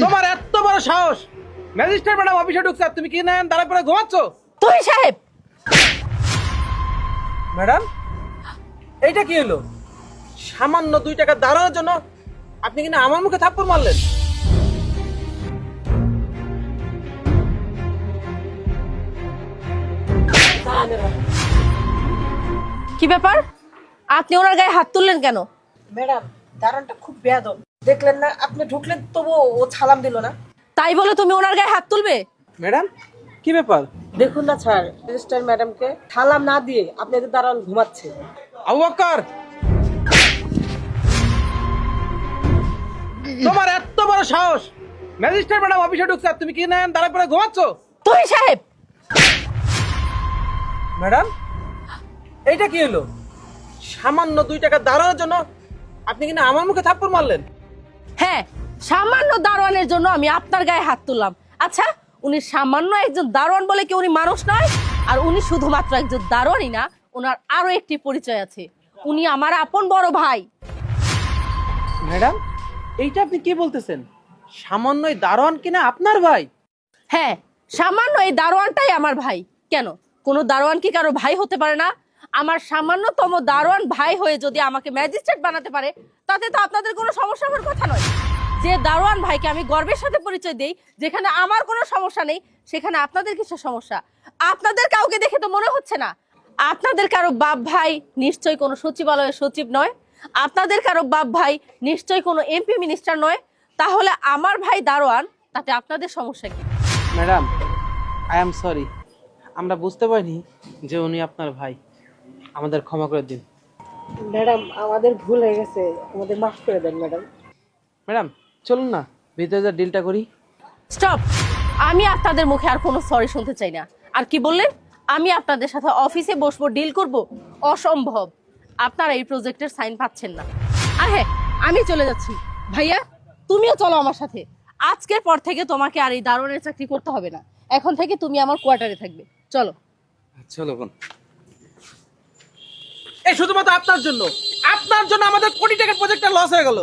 তোমার এত বড় সাহস, ম্যাজিস্ট্রেট ম্যাডাম অফিসে ঢুকছে, তুমি কি না দাঁড়ায় পড়ে ঘুমাচ্ছ? তুই সাহেব, ম্যাডাম এইটা কি হলো? সামান্য 2 টাকা দাঁড়ানোর জন্য আপনি কিনা আমার মুখে থাপ্পড় মারলেন। কি ব্যাপার? আপনি ওনার গায়ে হাত তুললেন কেন? ম্যাডাম, দারোয়ানটা খুব বেয়াদব। দেখলেন না আপনি ঢুকলেন তবু ও সালাম দিল না। তাই বলে তুমি ওনার গায়ে হাত তুলবে? ম্যাডাম কি ব্যাপার? দেখুন না স্যার, রেজিস্ট্রার ম্যাডামকে সালাম না দিয়ে আপনাদের দারোয়ান ঘুমাচ্ছে। আবু বকর, তোমার এত বড় সাহস, ম্যাজিস্ট্রেট ম্যাডাম অফিসে ঢুকছে, তুমি কি না দাঁড়ায় পড়ে ঘুমাচ্ছ? তুই সাহেব, ম্যাডাম এইটা কি হলো? সামান্য 2 টাকা দাঁড়ানোর জন্য আপনি কিনা আমার মুখে থাপ্পড় মারলেন। হ্যাঁ, সামান্য দারোয়ানের জন্য আমি আপনার গায়ে হাত তুললাম। আচ্ছা, উনি সামান্য একজন দারোয়ান বলে কি উনি মানুষ নয়? আর উনি শুধুমাত্র একজন দারোয়ানই না, ওনার আরো একটি পরিচয় আছে। উনি আমার আপন বড় ভাই। ম্যাডাম এইটা আপনি কি বলতেছেন? সামান্য এই দারোয়ান কিনা আপনার ভাই? হ্যাঁ, সামান্য এই দারোয়ানটাই আমার ভাই। কেন, কোনো দারোয়ান কি কারো ভাই হতে পারে না? আমার সামান্যতম দারোয়ান ভাই হয়ে যদি আমাকে ম্যাজিস্ট্রেট বানাতে পারে, তাতে তো আপনাদের কোনো সমস্যা হওয়ার কথা নয়। যে দারোয়ান ভাইকে আমি গর্বের সাথে পরিচয় দেই, যেখানে আমার কোনো সমস্যা নেই, সেখানে আপনাদের কিছু সমস্যা। আপনাদের কাউকে দেখে তো মনে হচ্ছে না আপনাদের কারো বাপ ভাই নিশ্চয়ই কোনো সচিবালয়ের সচিব নয়, আপনাদের কারো বাপ ভাই নিশ্চয়ই কোনো এমপি মিনিস্টার নয়। তাহলে আমার ভাই দারোয়ান, তাতে আপনাদের সমস্যা কি? ম্যাডাম আই এম সরি, আমরা বুঝতে পারিনি যে উনি আপনার ভাই, আমাদের ক্ষমা করে দিন। ম্যাডাম, আমাদের ভুল হয়ে গেছে, আমাদের মাফ করে দেন ম্যাডাম। ম্যাডাম চলুন না ভিতরে যা ডিলটা করি। স্টপ! আমি আপনাদের মুখে আর কোনো সরি শুনতে চাই না। আর কি বললেন? আমি আপনাদের সাথে অফিসে বসবো, ডিল করব? অসম্ভব। আপনারা এই প্রজেক্টের সাইন পাচ্ছেন না। আর হ্যাঁ, আমি চলে যাচ্ছি। ভাইয়া, তুমিও চলো আমার সাথে। আজকের পর থেকে তোমাকে আর এই দারোয়ানের চাকরি করতে হবে না। এখন থেকে তুমি আমার কোয়ার্টারে থাকবে। চলো। চলো বোন। এই শুধুমাত্র আপনার জন্য আমাদের কোটি টাকার প্রজেক্টটা লস হয়ে গেল।